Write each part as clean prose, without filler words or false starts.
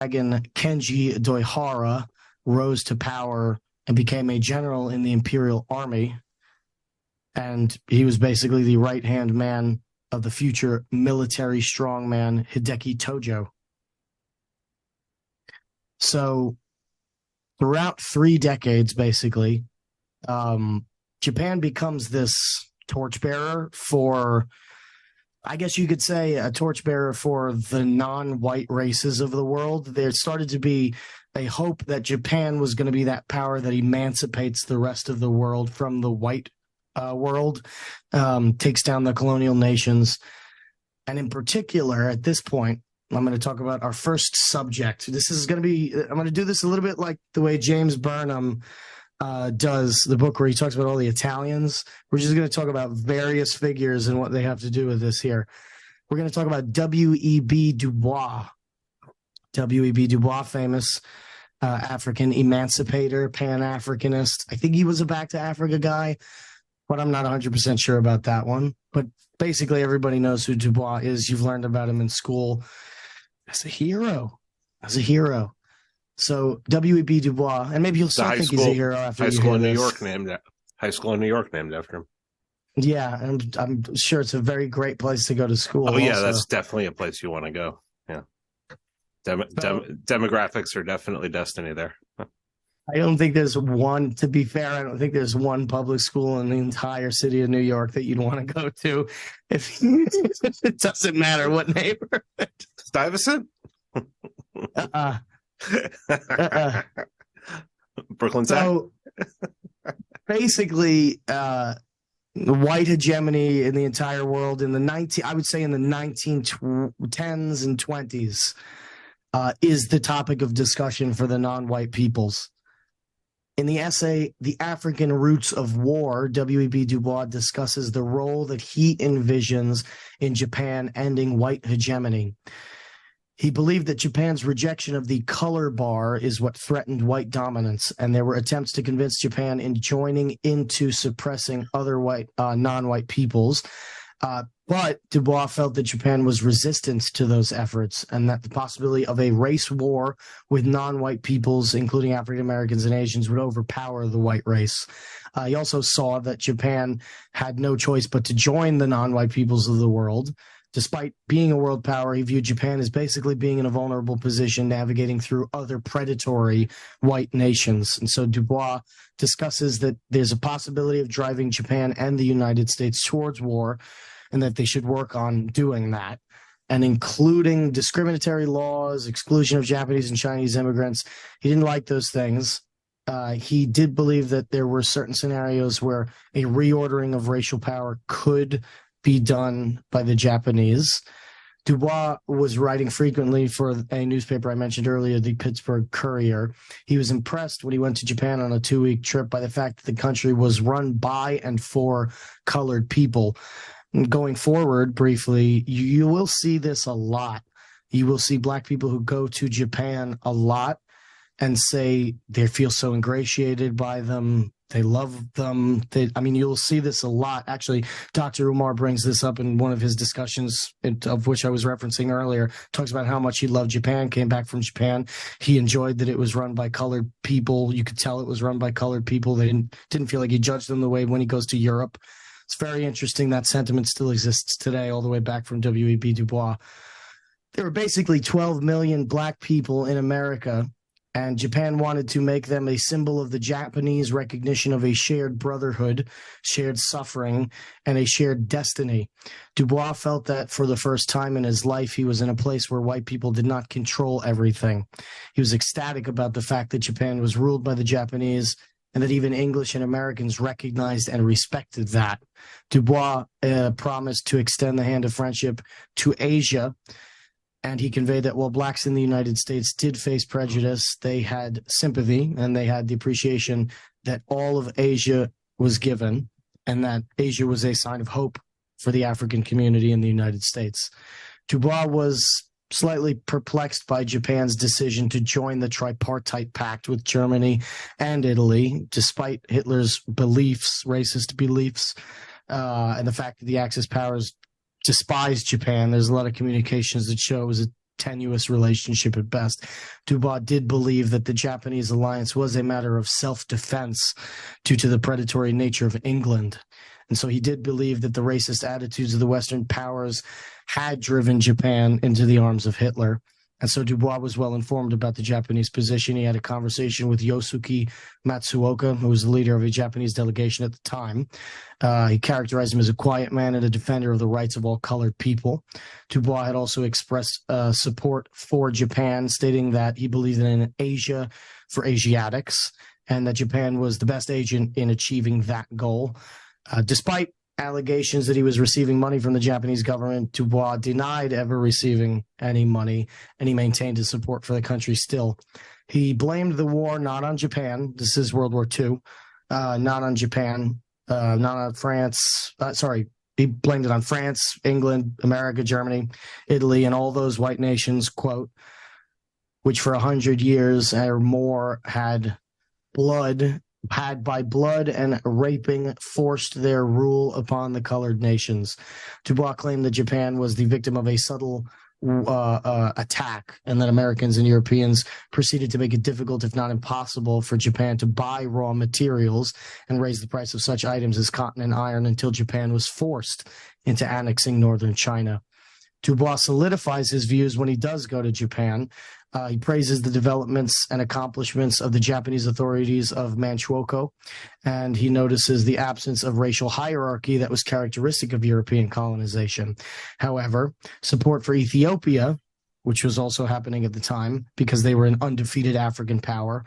Dragon Kenji Doihara rose to power and became a general in the Imperial Army. And he was basically the right-hand man of the future military strongman Hideki Tojo. So throughout 3 decades, basically, Japan becomes this torchbearer for, I guess you could say, a torchbearer for the non-white races of the world. There started to be a hope that Japan was going to be that power that emancipates the rest of the world from the white world, takes down the colonial nations. And in particular, at this point, I'm going to talk about our first subject. This is going to be, I'm going to do this a little bit like the way James Burnham does the book where he talks about all the Italians. We're just going to talk about various figures and what they have to do with this here. We're going to talk about W.E.B. Du Bois. W.E.B. Du Bois, famous African emancipator, Pan-Africanist. I think he was a Back to Africa guy, but I'm not 100% sure about that one. But basically, everybody knows who Du Bois is. You've learned about him in school as a hero. So W.E.B. Du Bois, and maybe you'll still think he's a hero after high school in New York named after him. Yeah, and I'm sure it's a very great place to go to school. Oh yeah, also. That's definitely a place you want to go. Yeah, demographics are definitely destiny there. I don't think there's one, to be fair, I don't think there's one public school in the entire city of New York that you'd want to go to if it doesn't matter what neighborhood. Stuyvesant? Brooklyn Tech? So basically, the white hegemony in the entire world in the 1910s and 20s is the topic of discussion for the non-white peoples. In the essay, The African Roots of War, W.E.B. Du Bois discusses the role that he envisions in Japan ending white hegemony. He believed that Japan's rejection of the color bar is what threatened white dominance, and there were attempts to convince Japan in joining into suppressing other non-white peoples. But Du Bois felt that Japan was resistant to those efforts and that the possibility of a race war with non-white peoples, including African Americans and Asians, would overpower the white race. He also saw that Japan had no choice but to join the non-white peoples of the world. Despite being a world power, he viewed Japan as basically being in a vulnerable position, navigating through other predatory white nations. And so Du Bois discusses that there's a possibility of driving Japan and the United States towards war, and that they should work on doing that, and including discriminatory laws, exclusion of Japanese and Chinese immigrants. He didn't like those things. He did believe that there were certain scenarios where a reordering of racial power could be done by the Japanese. Du Bois was writing frequently for a newspaper I mentioned earlier, the Pittsburgh Courier. He was impressed when he went to Japan on a 2-week trip by the fact that the country was run by and for colored people. Going forward, briefly, you will see this a lot. You will see Black people who go to Japan a lot and say they feel so ingratiated by them. They love them. You'll see this a lot. Actually, Dr. Umar brings this up in one of his discussions, of which I was referencing earlier. Talks about how much he loved Japan, came back from Japan. He enjoyed that it was run by colored people. You could tell it was run by colored people. They didn't feel like he judged them the way when he goes to Europe. It's very interesting that sentiment still exists today, all the way back from W.E.B. Du Bois. There were basically 12 million Black people in America, and Japan wanted to make them a symbol of the Japanese recognition of a shared brotherhood, shared suffering, and a shared destiny. Du Bois felt that for the first time in his life, he was in a place where white people did not control everything. He was ecstatic about the fact that Japan was ruled by the Japanese, and that even English and Americans recognized and respected that. Du Bois promised to extend the hand of friendship to Asia, and he conveyed that while Blacks in the United States did face prejudice, they had sympathy and they had the appreciation that all of Asia was given, and that Asia was a sign of hope for the African community in the United States. Du Bois was slightly perplexed by Japan's decision to join the tripartite pact with Germany and Italy, despite Hitler's beliefs, racist beliefs, and the fact that the Axis powers despised Japan. There's a lot of communications that show it was a tenuous relationship at best. Dubois did believe that the Japanese alliance was a matter of self-defense due to the predatory nature of England. And so he did believe that the racist attitudes of the Western powers had driven Japan into the arms of Hitler. And so Dubois was well informed about the Japanese position. He had a conversation with Yosuke Matsuoka, who was the leader of a Japanese delegation at the time. He characterized him as a quiet man and a defender of the rights of all colored people. Dubois had also expressed support for Japan, stating that he believed in Asia for Asiatics and that Japan was the best agent in achieving that goal. Despite allegations that he was receiving money from the Japanese government, Dubois denied ever receiving any money, and he maintained his support for the country still. He blamed the war not on Japan. This is World War II. Not on Japan, not on France. He blamed it on France, England, America, Germany, Italy, and all those white nations, quote, which for 100 years or more had by blood and raping forced their rule upon the colored nations. Dubois claimed that Japan was the victim of a subtle attack, and that Americans and Europeans proceeded to make it difficult, if not impossible, for Japan to buy raw materials and raise the price of such items as cotton and iron until Japan was forced into annexing northern China. Dubois solidifies his views when he does go to Japan. He praises the developments and accomplishments of the Japanese authorities of Manchukuo, and he notices the absence of racial hierarchy that was characteristic of European colonization. However, support for Ethiopia, which was also happening at the time because they were an undefeated African power,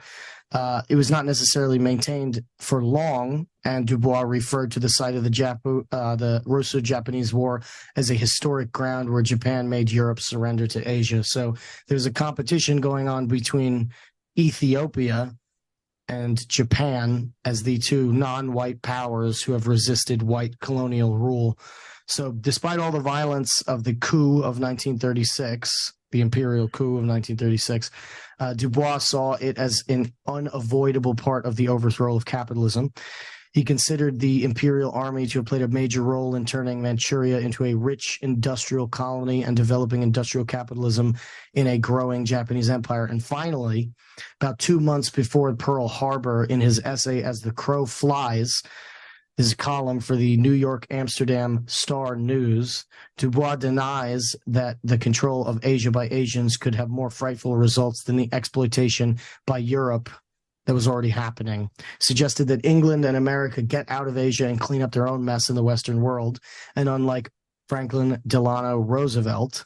it was not necessarily maintained for long, and Dubois referred to the site of the Russo-Japanese War as a historic ground where Japan made Europe surrender to Asia. So there's a competition going on between Ethiopia and Japan as the two non-white powers who have resisted white colonial rule. So despite all the violence of the coup of 1936, the imperial coup of 1936, Dubois saw it as an unavoidable part of the overthrow of capitalism. He considered the imperial army to have played a major role in turning Manchuria into a rich industrial colony and developing industrial capitalism in a growing Japanese empire. And finally, about 2 months before Pearl Harbor, in his essay As the Crow Flies, his column for the New York Amsterdam Star News, Dubois denies that the control of Asia by Asians could have more frightful results than the exploitation by Europe that was already happening. Suggested that England and America get out of Asia and clean up their own mess in the Western world. And unlike Franklin Delano Roosevelt,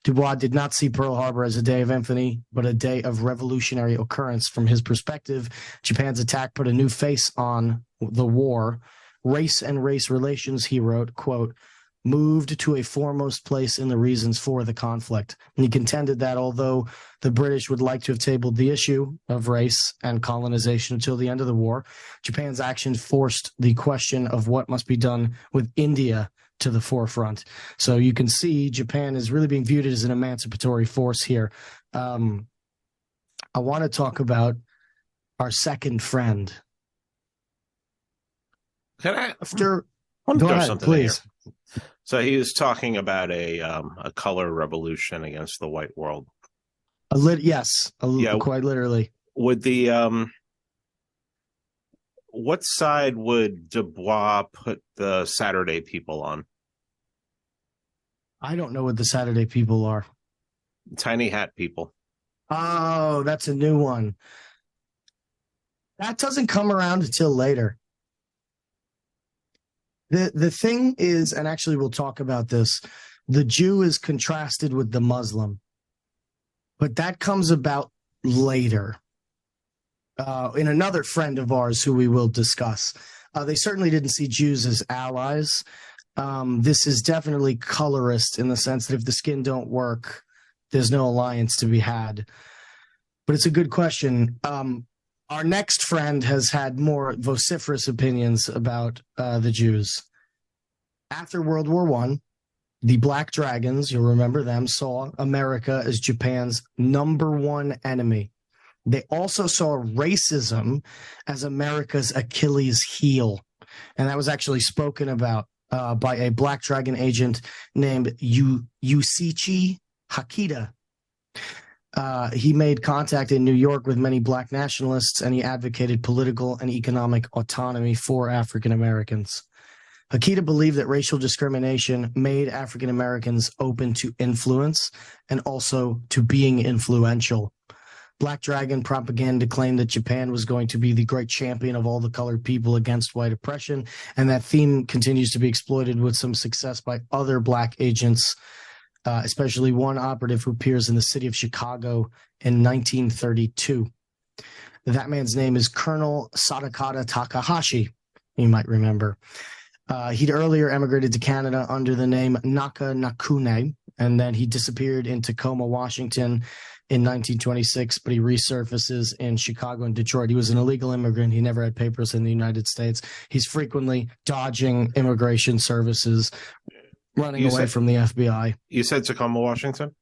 Dubois did not see Pearl Harbor as a day of infamy, but a day of revolutionary occurrence. From his perspective, Japan's attack put a new face on the war. Race and race relations, he wrote, quote, moved to a foremost place in the reasons for the conflict. And he contended that although the British would like to have tabled the issue of race and colonization until the end of the war, Japan's action forced the question of what must be done with India to the forefront. So you can see Japan is really being viewed as an emancipatory force here. I want to talk about our second friend. Can I After go ahead, something please. Here? So he was talking about a color revolution against the white world. Quite literally. Would the what side would Dubois put the Saturday people on? I don't know what the Saturday people are. Tiny hat people. Oh, that's a new one. That doesn't come around until later. The thing is, and actually we'll talk about this, the Jew is contrasted with the Muslim. But that comes about later. In another friend of ours who we will discuss. They certainly didn't see Jews as allies. This is definitely colorist in the sense that if the skin don't work, there's no alliance to be had. But it's a good question. Our next friend has had more vociferous opinions about the Jews. After World War I, the Black Dragons, you'll remember them, saw America as Japan's #1 enemy. They also saw racism as America's Achilles heel. And that was actually spoken about by a Black Dragon agent named Yusuichi Hakita. He made contact in New York with many black nationalists, and he advocated political and economic autonomy for African Americans. Hakita believed that racial discrimination made African Americans open to influence and also to being influential. Black Dragon propaganda claimed that Japan was going to be the great champion of all the colored people against white oppression, and that theme continues to be exploited with some success by other black agents, especially one operative who appears in the city of Chicago in 1932. That man's name is Colonel Sadakata Takahashi, you might remember. He'd earlier emigrated to Canada under the name Naka Nakune, and then he disappeared in Tacoma, Washington in 1926, but he resurfaces in Chicago and Detroit. He was an illegal immigrant. He never had papers in the United States. He's frequently dodging immigration services, running away from the FBI. You said Tacoma, Washington?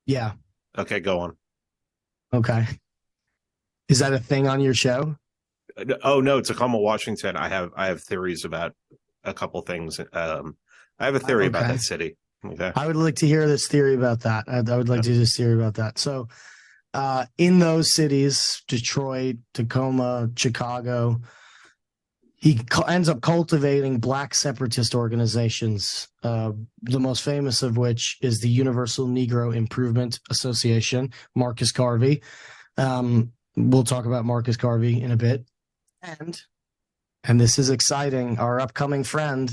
Yeah. Okay, go on. Okay. Is that a thing on your show? Oh, no, Tacoma, Washington. I have theories about a couple things. I have a theory about that city. Okay. I would like to hear this theory about that. I would like to hear this theory about that. So in those cities, Detroit, Tacoma, Chicago, he ends up cultivating black separatist organizations, the most famous of which is the Universal Negro Improvement Association, Marcus Garvey. We'll talk about Marcus Garvey in a bit. And this is exciting, our upcoming friend,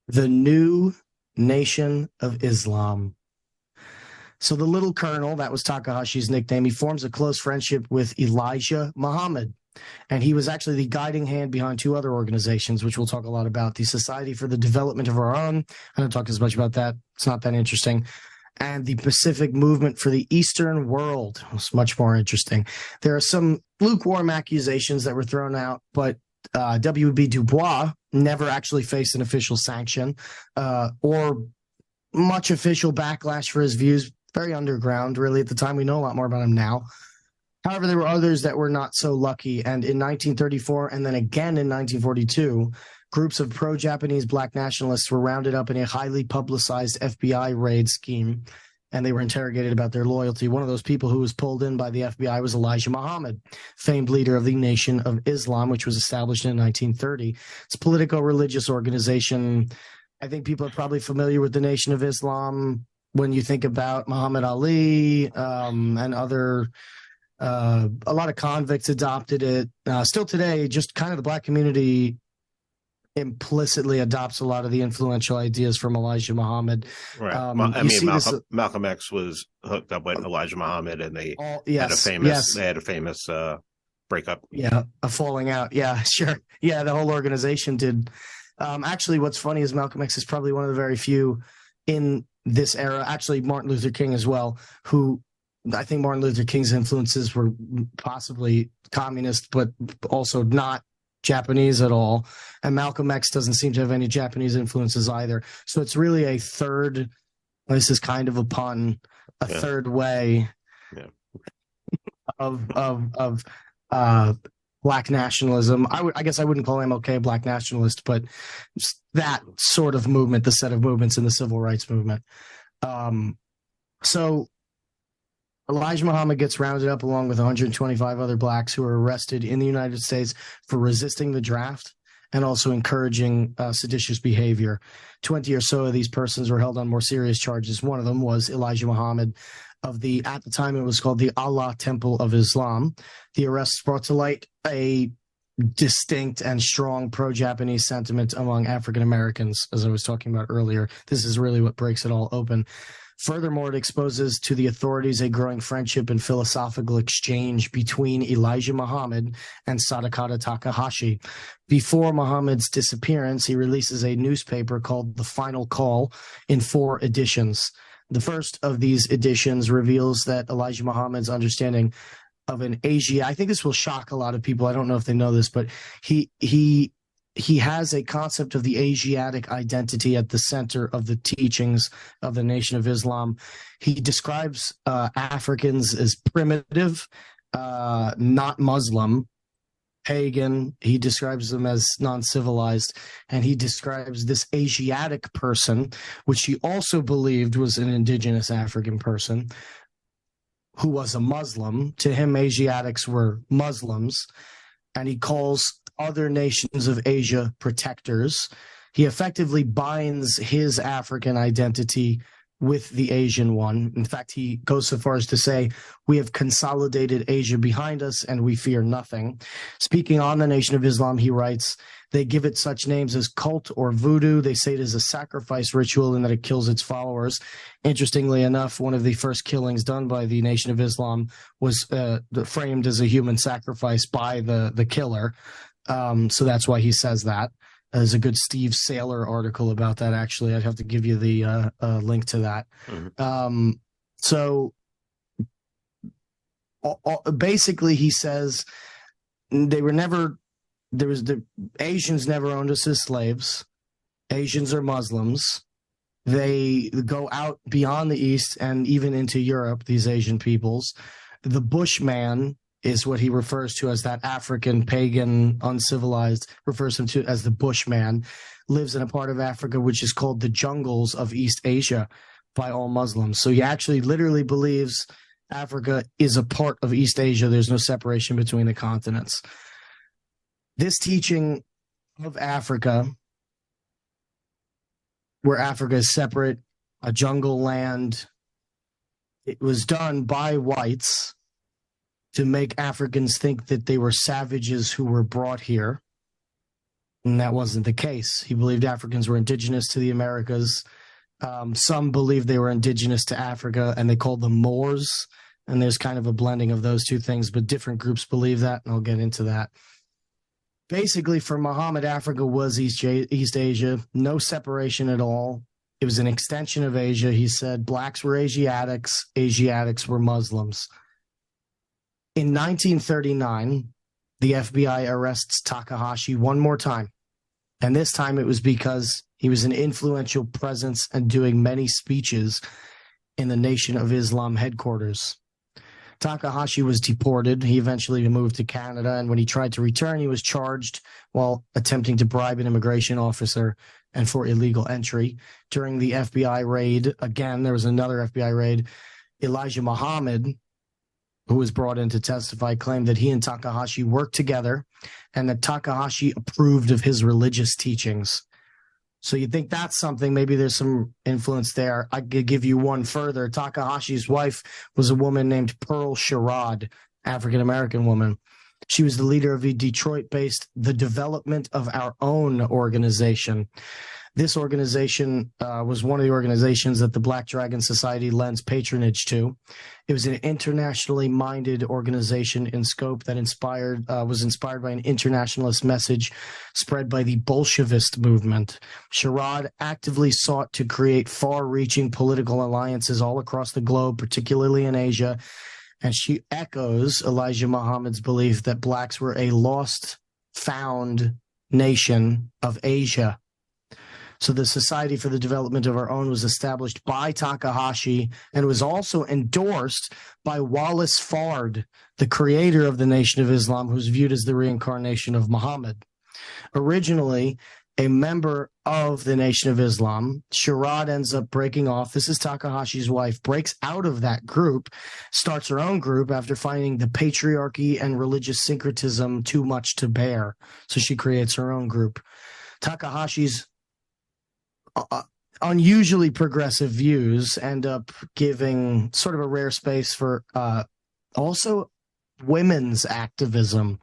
the New Nation of Islam. So the little colonel, that was Takahashi's nickname, he forms a close friendship with Elijah Muhammad. And he was actually the guiding hand behind two other organizations, which we'll talk a lot about. The Society for the Development of Our Own. I don't talk as much about that. It's not that interesting. And the Pacific Movement for the Eastern World. It's much more interesting. There are some lukewarm accusations that were thrown out, but W.E.B. Du Bois never actually faced an official sanction or much official backlash for his views. Very underground, really, at the time. We know a lot more about him now. However, there were others that were not so lucky. And in 1934 and then again in 1942, groups of pro-Japanese black nationalists were rounded up in a highly publicized FBI raid scheme, and they were interrogated about their loyalty. One of those people who was pulled in by the FBI was Elijah Muhammad, famed leader of the Nation of Islam, which was established in 1930. It's a politico-religious organization. I think people are probably familiar with the Nation of Islam when you think about Muhammad Ali and other... a lot of convicts adopted it. Still today, just kind of the black community implicitly adopts a lot of the influential ideas from Elijah Muhammad. Right. Malcolm X was hooked up with Elijah Muhammad, and they had a famous breakup. Yeah, a falling out. Yeah, sure. Yeah, the whole organization did. Actually, what's funny is Malcolm X is probably one of the very few in this era. Actually, Martin Luther King as well, who I think Martin Luther King's influences were possibly communist, but also not Japanese at all. And Malcolm X doesn't seem to have any Japanese influences either. So it's really a third, this is kind of a pun, third way of black nationalism. I guess I wouldn't call MLK a black nationalist, but that sort of movement, the set of movements in the civil rights movement. So Elijah Muhammad gets rounded up along with 125 other blacks who were arrested in the United States for resisting the draft and also encouraging seditious behavior. 20 or so of these persons were held on more serious charges. One of them was Elijah Muhammad of at the time it was called the Allah Temple of Islam. The arrests brought to light a distinct and strong pro-Japanese sentiment among African Americans, as I was talking about earlier. This is really what breaks it all open. Furthermore, it exposes to the authorities a growing friendship and philosophical exchange between Elijah Muhammad and Sadakata Takahashi. Before Muhammad's disappearance, he releases a newspaper called The Final Call in 4 editions. The first of these editions reveals that Elijah Muhammad's understanding of an Asia, I think this will shock a lot of people. I don't know if they know this, but he has a concept of the Asiatic identity at the center of the teachings of the Nation of Islam. He describes Africans as primitive, not Muslim, pagan. He describes them as non-civilized, and he describes this Asiatic person, which he also believed was an indigenous African person, who was a Muslim. To him, Asiatics were Muslims, and he calls other nations of Asia protectors. He effectively binds his African identity with the Asian one. In fact, he goes so far as to say, we have consolidated Asia behind us and we fear nothing. Speaking on the Nation of Islam, he writes, they give it such names as cult or voodoo. They say it is a sacrifice ritual and that it kills its followers. Interestingly enough, one of the first killings done by the Nation of Islam was framed as a human sacrifice by the killer. So that's why he says that. There's a good Steve Saylor article about that, actually. I'd have to give you the link to that. Mm-hmm. Basically, he says the Asians never owned us as slaves. Asians are Muslims. They go out beyond the East and even into Europe, these Asian peoples. The Bushman is what he refers to as that African, pagan, uncivilized, refers him to as the Bushman, lives in a part of Africa which is called the jungles of East Asia by all Muslims. So he actually literally believes Africa is a part of East Asia. There's no separation between the continents. This teaching of Africa, where Africa is separate, a jungle land, it was done by whites to make Africans think that they were savages who were brought here. And that wasn't the case. He believed Africans were indigenous to the Americas. Some believed they were indigenous to Africa, and they called them Moors. And there's kind of a blending of those two things, but different groups believe that, and I'll get into that. Basically, for Muhammad, Africa was East Asia, no separation at all. It was an extension of Asia. He said blacks were Asiatics, Asiatics were Muslims. In 1939, the FBI arrests Takahashi one more time. And this time it was because he was an influential presence and doing many speeches in the Nation of Islam headquarters. Takahashi was deported. He eventually moved to Canada, and when he tried to return, he was charged while attempting to bribe an immigration officer and for illegal entry. During the FBI raid, again, there was another FBI raid, Elijah Muhammad, who was brought in to testify, claimed that he and Takahashi worked together and that Takahashi approved of his religious teachings. So you think that's something, maybe there's some influence there. I could give you one further. Takahashi's wife was a woman named Pearl Sherrod, African-American woman. She was the leader of a Detroit-based The Development of Our Own organization. This organization was one of the organizations that the Black Dragon Society lends patronage to. It was an internationally minded organization in scope that was inspired by an internationalist message spread by the Bolshevist movement. Sherrod actively sought to create far-reaching political alliances all across the globe, particularly in Asia, and she echoes Elijah Muhammad's belief that blacks were a lost, found nation of Asia. So the Society for the Development of Our Own was established by Takahashi and was also endorsed by Wallace Fard, the creator of the Nation of Islam, who's viewed as the reincarnation of Muhammad. Originally a member of the Nation of Islam, Sherrod ends up breaking off. This is Takahashi's wife, breaks out of that group, starts her own group after finding the patriarchy and religious syncretism too much to bear. So she creates her own group. Takahashi's unusually progressive views end up giving sort of a rare space for also women's activism.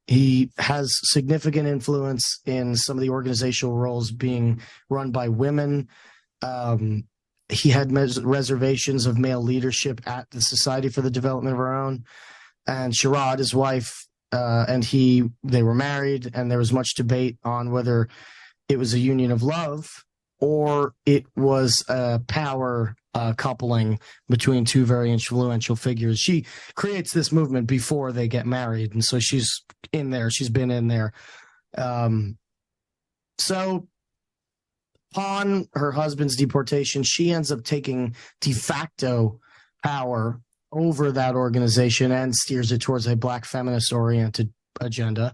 He has significant influence in some of the organizational roles being run by women. He had reservations of male leadership at the Society for the Development of Our Own. And Sherrod, his wife, and they were married, and there was much debate on whether it was a union of love or it was a power coupling between two very influential figures. She creates this movement before they get married, and so she's in there. She's been in there. So upon her husband's deportation, she ends up taking de facto power over that organization and steers it towards a black feminist-oriented agenda.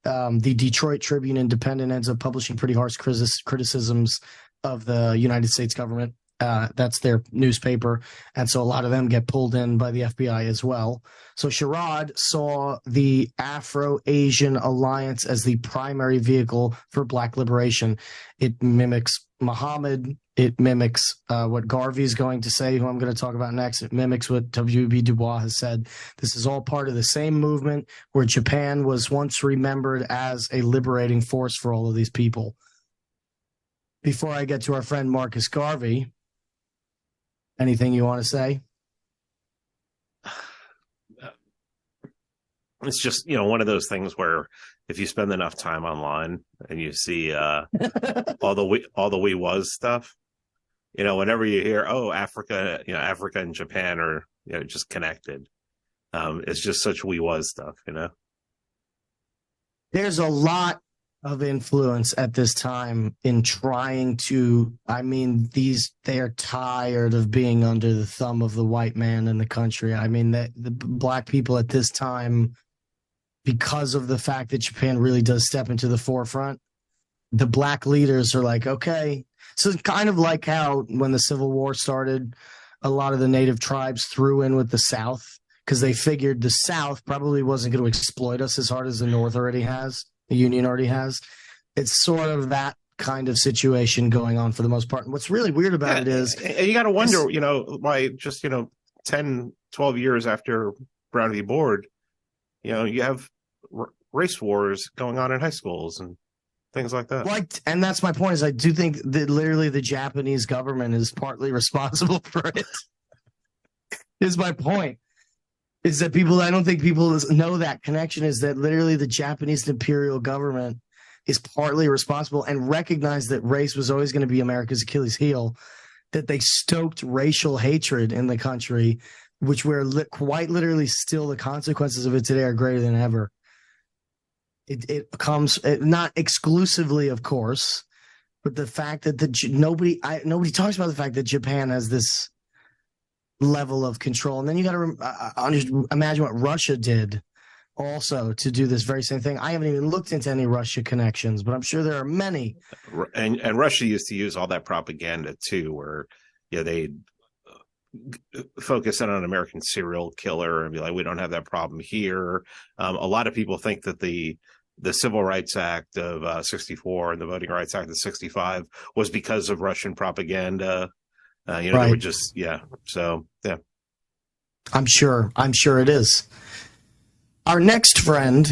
The Detroit Tribune Independent ends up publishing pretty harsh criticisms of the United States government. That's their newspaper. And so a lot of them get pulled in by the FBI as well. So Sherrod saw the Afro-Asian Alliance as the primary vehicle for Black liberation. It mimics Muhammad. It mimics what Garvey's going to say, who I'm going to talk about next. It mimics what W.E.B. Du Bois has said. This is all part of the same movement where Japan was once remembered as a liberating force for all of these people. Before I get to our friend Marcus Garvey, anything you want to say? It's just, one of those things where if you spend enough time online and you see all the we was stuff, whenever you hear, Africa, Africa and Japan are, just connected. It's just such we was stuff, There's a lot of influence at this time in trying to, they are tired of being under the thumb of the white man in the country. The Black people at this time, because of the fact that Japan really does step into the forefront, the Black leaders are like, okay. So it's kind of like how when the Civil War started, a lot of the native tribes threw in with the South because they figured the South probably wasn't going to exploit us as hard as the North already has. The Union already has. It's sort of that kind of situation going on for the most part. And what's really weird about it is... You got to wonder, why just, 10, 12 years after Brown v. Board, you have race wars going on in high schools and things like that. And that's my point, is I do think that literally the Japanese government is partly responsible for it. Is my point. Is that I don't think people know that connection, is that literally the Japanese imperial government is partly responsible and recognized that race was always going to be America's Achilles heel, that they stoked racial hatred in the country, which quite literally still the consequences of it today are greater than ever. It comes not exclusively, of course, but the fact that nobody talks about the fact that Japan has this level of control. And then you got to imagine what Russia did also to do this very same thing. I haven't even looked into any Russia connections, but I'm sure there are many. And Russia used to use all that propaganda too, where they focus in on an American serial killer and be like, we don't have that problem here. A lot of people think that the Civil Rights Act of 64 and the Voting Rights Act of 65 was because of Russian propaganda. Right. They were just, So, yeah. I'm sure it is. Our next friend